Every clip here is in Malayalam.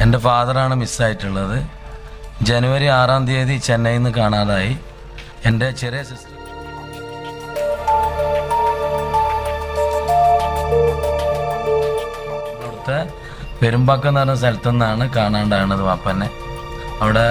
എൻ്റെ ഫാദറാണ് മിസ്സായിട്ടുള്ളത്. ജനുവരി 6-ാം തീയതി ചെന്നൈയിൽ നിന്ന് കാണാതായി. എൻ്റെ ചെറിയ സിസ്റ്റർ അവിടുത്തെ പെരുമ്പാക്കം എന്ന് പറഞ്ഞ സ്ഥലത്തു നിന്നാണ് കാണാണ്ടാകുന്നത് വാപ്പനെ. അവിടെ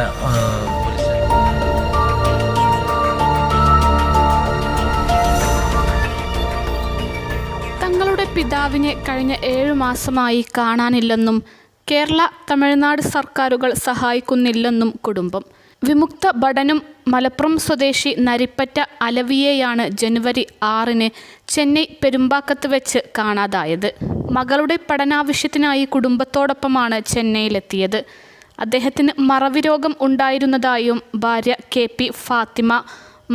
തങ്ങളുടെ പിതാവിനെ കഴിഞ്ഞ 7 മാസമായി കാണാനില്ലെന്നും കേരള തമിഴ്നാട് സർക്കാരുകൾ സഹായിക്കുന്നില്ലെന്നും കുടുംബം. വിമുക്ത ഭടനും മലപ്പുറം സ്വദേശി നരിപ്പറ്റ അലവിയെയാണ് ജനുവരി 6-ന് ചെന്നൈ പെരുമ്പാക്കത്ത് വെച്ച് കാണാതായത്. മകളുടെ പഠനാവശ്യത്തിനായി കുടുംബത്തോടൊപ്പമാണ് ചെന്നൈയിലെത്തിയത്. അദ്ദേഹത്തിന് മറവി രോഗം ഉണ്ടായിരുന്നതായും ഭാര്യ KP ഫാത്തിമ,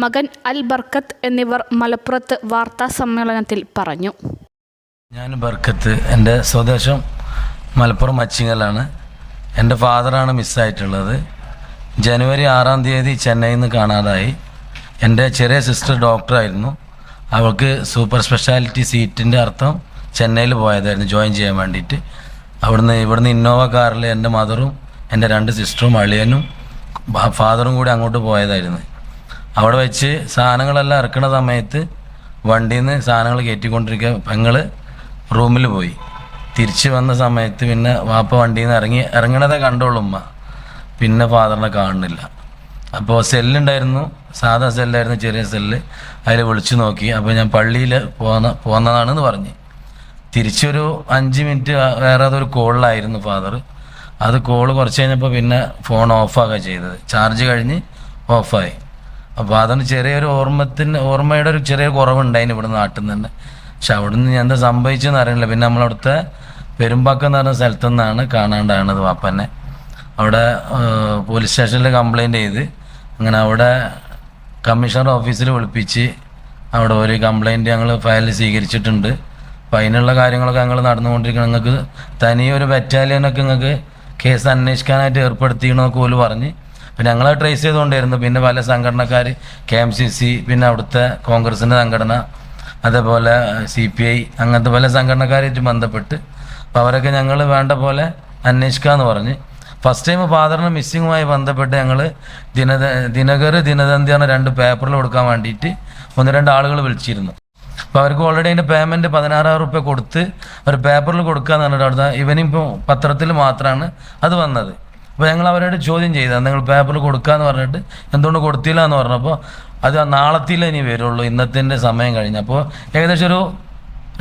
മകൻ അൽ ബർക്കത്ത് എന്നിവർ മലപ്പുറത്ത് വാർത്താ സമ്മേളനത്തിൽ പറഞ്ഞു. ഞാൻ ബർക്കത്ത്, എൻ്റെ സ്വദേശം മലപ്പുറം മച്ചിങ്ങലാണ്. എൻ്റെ ഫാദറാണ് മിസ്സായിട്ടുള്ളത്. ജനുവരി 6-ാം തീയതി ചെന്നൈയിൽ നിന്ന് കാണാതായി. എൻ്റെ ചെറിയ സിസ്റ്റർ ഡോക്ടറായിരുന്നു. അവൾക്ക് സൂപ്പർ സ്പെഷ്യാലിറ്റി സീറ്റിൻ്റെ അർത്ഥം ചെന്നൈയിൽ പോയതായിരുന്നു ജോയിൻ ചെയ്യാൻ വേണ്ടിയിട്ട്. ഇവിടുന്ന് ഇന്നോവ കാറിൽ എൻ്റെ മദറും എൻ്റെ 2 സിസ്റ്ററും അളിയനും ഫാദറും കൂടി അങ്ങോട്ട് പോയതായിരുന്നു. അവിടെ വെച്ച് സാധനങ്ങളെല്ലാം ഇറക്കുന്ന സമയത്ത് വണ്ടിയിൽ നിന്ന് സാധനങ്ങൾ കയറ്റിക്കൊണ്ടിരിക്കുക പെങ്ങൾ റൂമിൽ പോയി. തിരിച്ച് വന്ന സമയത്ത് പിന്നെ വാപ്പ വണ്ടിയിൽ നിന്ന് ഇറങ്ങണതേ കണ്ടോളൂ ഉമ്മ. പിന്നെ ഫാദറിനെ കാണുന്നില്ല. അപ്പോൾ സെല്ലുണ്ടായിരുന്നു, സാധാ സെല്ലായിരുന്നു, ചെറിയ സെല്ല്. അതിൽ വിളിച്ചു നോക്കി. അപ്പോൾ ഞാൻ പള്ളിയിൽ പോന്നതാണെന്ന് പറഞ്ഞ്. തിരിച്ചൊരു 5 മിനിറ്റ് വേറെ അതൊരു കോളിലായിരുന്നു ഫാദർ. അത് കോള് കുറച്ച് കഴിഞ്ഞപ്പോൾ പിന്നെ ഫോൺ ഓഫാക്കുക ചെയ്തത്. ചാർജ് കഴിഞ്ഞ് ഓഫായി. അപ്പോൾ അതിന് ചെറിയൊരു ഓർമ്മയുടെ ഒരു ചെറിയ കുറവുണ്ടായിരുന്നു ഇവിടെ നാട്ടിൽ നിന്ന് തന്നെ. പക്ഷെ അവിടെ നിന്ന് എന്താ സംഭവിച്ചതെന്ന് അറിയില്ല. പിന്നെ നമ്മളവിടുത്തെ പെരുമ്പാക്കം എന്ന് പറഞ്ഞ സ്ഥലത്തു നിന്നാണ് കാണാണ്ടാകുന്നത് വാപ്പനെ. അവിടെ പോലീസ് സ്റ്റേഷനിൽ കംപ്ലയിൻ്റ് ചെയ്ത് അങ്ങനെ അവിടെ കമ്മീഷണർ ഓഫീസിൽ വിളിപ്പിച്ച് അവിടെ ഒരു കംപ്ലയിൻറ്റ് ഞങ്ങൾ ഫയൽ സ്വീകരിച്ചിട്ടുണ്ട്. അപ്പോൾ അതിനുള്ള കാര്യങ്ങളൊക്കെ ഞങ്ങൾ നടന്നുകൊണ്ടിരിക്കണം. നിങ്ങൾക്ക് തനിയൊരു ബറ്റാലിയനൊക്കെ നിങ്ങൾക്ക് കേസ് അന്വേഷിക്കാനായിട്ട് ഏർപ്പെടുത്തിക്കണമെന്നൊക്കെ പോലും പറഞ്ഞ്. പിന്നെ ഞങ്ങളത് ട്രേസ് ചെയ്തുകൊണ്ടിരുന്നു. പിന്നെ പല സംഘടനക്കാർ KMCC, പിന്നെ അവിടുത്തെ കോൺഗ്രസിൻ്റെ സംഘടന, അതേപോലെ CPI, അങ്ങനത്തെ പല സംഘടനക്കാരായിട്ട് ബന്ധപ്പെട്ട് അപ്പോൾ അവരൊക്കെ ഞങ്ങൾ വേണ്ട പോലെ അന്വേഷിക്കാമെന്ന് പറഞ്ഞ്. ഫസ്റ്റ് ടൈം ഫാദറിന് മിസ്സിങ്ങുമായി ബന്ധപ്പെട്ട് ഞങ്ങൾ ദിനകർ, ദിനദന്തി എന്ന 2 പേപ്പറിൽ കൊടുക്കാൻ വേണ്ടിയിട്ട് 1-2 ആളുകൾ വിളിച്ചിരുന്നു. അപ്പോൾ അവർക്ക് ഓൾറെഡി അതിൻ്റെ പേയ്മെൻറ്റ് 16,000 റുപ്യ കൊടുത്ത് ഒരു പേപ്പറിൽ കൊടുക്കാന്ന് പറഞ്ഞിട്ട് അവിടുത്തെ ഇവനിപ്പോൾ പത്രത്തിൽ മാത്രമാണ് അത് വന്നത്. അപ്പോൾ ഞങ്ങൾ അവരോട് ചോദ്യം ചെയ്തത് നിങ്ങൾ പേപ്പറിൽ കൊടുക്കാമെന്ന് പറഞ്ഞിട്ട് എന്തുകൊണ്ട് കൊടുത്തില്ല എന്ന് പറഞ്ഞപ്പോൾ അത് നാളത്തിലേ ഇനി വരുള്ളൂ, ഇന്നത്തിൻ്റെ സമയം കഴിഞ്ഞപ്പോൾ ഏകദേശം ഒരു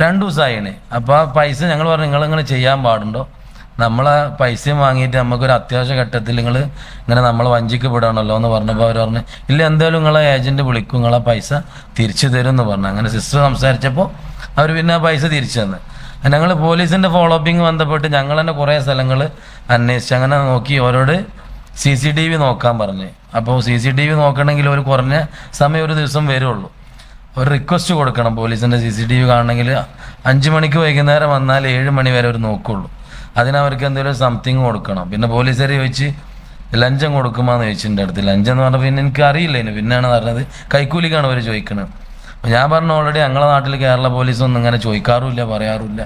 2 ദിവസമായിന്. അപ്പോൾ ആ പൈസ ഞങ്ങൾ പറഞ്ഞു നിങ്ങളിങ്ങനെ ചെയ്യാൻ പാടുണ്ടോ, നമ്മളെ പൈസയും വാങ്ങിയിട്ട് നമുക്കൊരു അത്യാവശ്യ ഘട്ടത്തിൽ നിങ്ങൾ ഇങ്ങനെ നമ്മൾ വഞ്ചിക്ക് വിടണമല്ലോ എന്ന് പറഞ്ഞപ്പോൾ അവർ പറഞ്ഞു ഇല്ല എന്തായാലും നിങ്ങളെ ഏജൻറ്റ് വിളിക്കും, നിങ്ങളെ പൈസ തിരിച്ചു തരും എന്ന് പറഞ്ഞു. അങ്ങനെ സിസ്റ്റർ സംസാരിച്ചപ്പോൾ അവർ പിന്നെ ആ പൈസ തിരിച്ചു തന്നു. ഞങ്ങൾ പോലീസിൻ്റെ ഫോളോ അപ്പിങ് ബന്ധപ്പെട്ട് ഞങ്ങൾ തന്നെ കുറേ സ്ഥലങ്ങൾ അന്വേഷിച്ച് അങ്ങനെ നോക്കി അവരോട് CCTV നോക്കാൻ പറഞ്ഞ്. അപ്പോൾ CCTV നോക്കണമെങ്കിൽ ഒരു കുറഞ്ഞ സമയം ഒരു ദിവസം വരുള്ളൂ. ഒരു റിക്വസ്റ്റ് കൊടുക്കണം പോലീസിൻ്റെ CCTV കാണണമെങ്കിൽ 5 മണിക്ക് വൈകുന്നേരം വന്നാൽ 7 മണി വരെ അവർ നോക്കുള്ളൂ. അതിനവർക്ക് എന്തെങ്കിലും സംതിങ് കൊടുക്കണം. പിന്നെ പോലീസുകാർ ചോദിച്ച് ലഞ്ചം കൊടുക്കുമ്പോന്ന് ചോദിച്ചിട്ടുണ്ട് അടുത്ത്. ലഞ്ചം എന്ന് പറഞ്ഞാൽ പിന്നെ എനിക്ക് അറിയില്ല. പിന്നെയാണ് പറഞ്ഞത് കൈക്കൂലിക്കാണ് അവർ ചോദിക്കുന്നത്. അപ്പോൾ ഞാൻ പറഞ്ഞു ഓൾറെഡി ഞങ്ങളുടെ നാട്ടിൽ കേരള പോലീസൊന്നും ഇങ്ങനെ ചോദിക്കാറുമില്ല, പറയാറുമില്ല.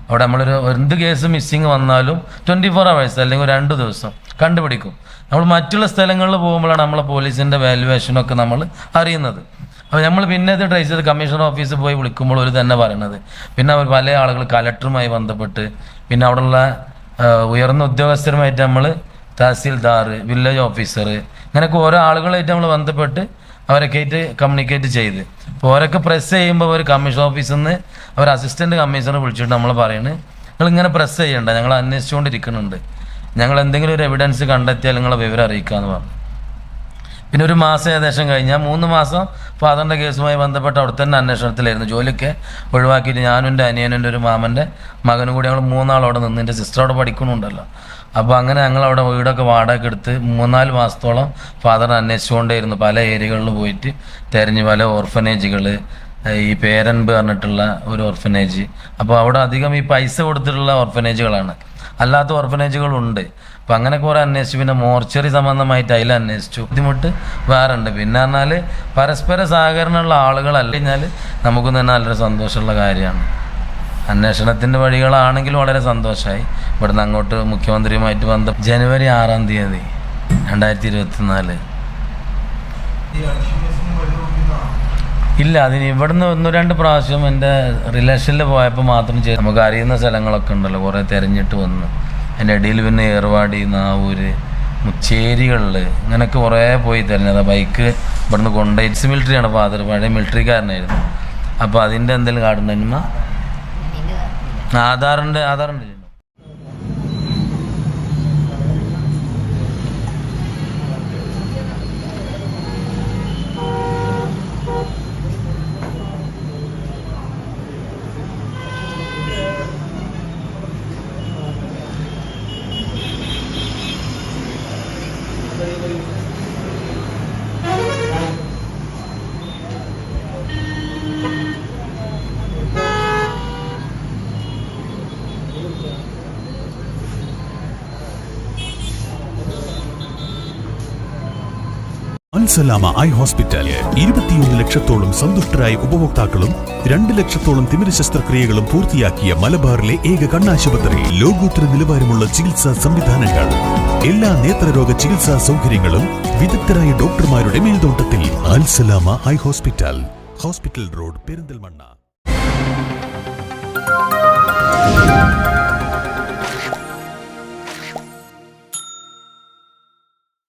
അവിടെ നമ്മളൊരു എന്ത് കേസ് മിസ്സിങ് വന്നാലും 24 hours അല്ലെങ്കിൽ 2 ദിവസം കണ്ടുപിടിക്കും. നമ്മൾ മറ്റുള്ള സ്ഥലങ്ങളിൽ പോകുമ്പോഴാണ് നമ്മളെ പോലീസിൻ്റെ വാല്യുവേഷനൊക്കെ നമ്മൾ അറിയുന്നത്. അപ്പോൾ നമ്മൾ പിന്നെ ഇത് ട്രേസ് ചെയ്ത് കമ്മീഷണർ ഓഫീസിൽ പോയി വിളിക്കുമ്പോൾ ഒരു തന്നെ പറയണത്. പിന്നെ അവർ പല ആളുകൾ കലക്ടറുമായി ബന്ധപ്പെട്ട് പിന്നെ അവിടെയുള്ള ഉയർന്ന ഉദ്യോഗസ്ഥരുമായിട്ട് നമ്മൾ തഹസീൽദാർ, വില്ലേജ് ഓഫീസർ, ഇങ്ങനെയൊക്കെ ഓരോ ആളുകളായിട്ട് നമ്മൾ ബന്ധപ്പെട്ട് അവരൊക്കെ ആയിട്ട് കമ്മ്യൂണിക്കേറ്റ് ചെയ്ത്. അപ്പോൾ ഓരൊക്കെ പ്രസ് ചെയ്യുമ്പോൾ ഒരു കമ്മീഷൻ ഓഫീസിൽ നിന്ന് അവർ അസിസ്റ്റൻറ്റ് കമ്മീഷണർ വിളിച്ചിട്ട് നമ്മൾ പറയുന്നത് നിങ്ങളിങ്ങനെ പ്രസ് ചെയ്യണ്ട, ഞങ്ങൾ അന്വേഷിച്ചുകൊണ്ടിരിക്കുന്നുണ്ട്, ഞങ്ങൾ എന്തെങ്കിലും ഒരു എവിഡൻസ് കണ്ടെത്തിയാൽ നിങ്ങളെ വിവരം അറിയിക്കാമെന്ന് പറഞ്ഞു. പിന്നെ ഒരു മാസം ഏകദേശം കഴിഞ്ഞാൽ 3 മാസം ഫാദറിൻ്റെ കേസുമായി ബന്ധപ്പെട്ട് അവിടെ തന്നെ അന്വേഷണത്തിലായിരുന്നു. ജോലിയൊക്കെ ഒഴിവാക്കിയിട്ട് ഞാനും എൻ്റെ അനിയനും എൻ്റെ ഒരു മാമൻ്റെ മകനും കൂടി ഞങ്ങൾ 3 നാൾ അവിടെ നിന്ന്, എൻ്റെ സിസ്റ്റർ അവിടെ പഠിക്കണമുണ്ടല്ലോ. അപ്പോൾ അങ്ങനെ ഞങ്ങളവിടെ വീടൊക്കെ വാടക എടുത്ത് 3-4 മാസത്തോളം ഫാദറിനെ അന്വേഷിച്ചുകൊണ്ടേയിരുന്നു. പല ഏരിയകളിൽ പോയിട്ട് തിരഞ്ഞ് പല ഓർഫനേജുകൾ, ഈ പേരൻപ് പറഞ്ഞിട്ടുള്ള ഒരു ഓർഫനേജ്. അപ്പോൾ അവിടെ അധികം ഈ പൈസ കൊടുത്തിട്ടുള്ള ഓർഫനേജുകളാണ്, അല്ലാത്ത ഓർഫനേജുകളുണ്ട്. അപ്പം അങ്ങനെ കുറേ അന്വേഷിച്ചു. പിന്നെ മോർച്ചറി സംബന്ധമായിട്ട് അതിൽ അന്വേഷിച്ചു. ബുദ്ധിമുട്ട് വേറെ ഉണ്ട്. പിന്നെ പറഞ്ഞാൽ പരസ്പര സഹകരണമുള്ള ആളുകളല്ല കഴിഞ്ഞാൽ നമുക്കും തന്നെ നല്ലൊരു സന്തോഷമുള്ള കാര്യമാണ്. അന്വേഷണത്തിൻ്റെ വഴികളാണെങ്കിലും വളരെ സന്തോഷമായി. ഇവിടുന്ന് അങ്ങോട്ട് മുഖ്യമന്ത്രിയുമായിട്ട് ജനുവരി 6-ാം തീയതി 2024. ഇല്ല, അതിന് ഇവിടുന്ന് 1-2 പ്രാവശ്യം എൻ്റെ റിലേഷനിൽ പോയപ്പോൾ മാത്രം നമുക്ക് അറിയുന്ന സ്ഥലങ്ങളൊക്കെ ഉണ്ടല്ലോ, കുറേ തിരഞ്ഞിട്ട് വന്ന്. അതിൻ്റെ ഇടയിൽ പിന്നെ ഏർവാടി, നാവൂര്, മുച്ചേരികളിൽ ഇങ്ങനെയൊക്കെ കുറേ പോയി തിരഞ്ഞത്. ബൈക്ക് ഇവിടുന്ന് കൊണ്ടുപോയി. എക്സ് മിലിറ്ററിയാണ് ഫാദർ, പഴയ മിലിറ്ററിക്കാരനായിരുന്നു. അപ്പോൾ അതിൻ്റെ എന്തെങ്കിലും കാർഡുണ്ടോ? ആധാറുണ്ട്. അൽസലാമ ഐ ഹോസ്പിറ്റൽ 21 ലക്ഷത്തോളം സന്തുഷ്ടരായ ഉപഭോക്താക്കളും 2 ലക്ഷത്തോളം തിമിര ശസ്ത്രക്രിയകളും പൂർത്തിയാക്കിയ മലബാറിലെ ഏക കണ്ണാശുപത്രി. ലോകോത്തര നിലവാരമുള്ള ചികിത്സാ സംവിധാനങ്ങൾ, എല്ലാ നേത്രരോഗ ചികിത്സാ സൗകര്യങ്ങളും വിദഗ്ധരായ ഡോക്ടർമാരുടെ മേൽനോട്ടത്തിൽ. Al Salama eye hospital, hospital road, Perinthalmanna.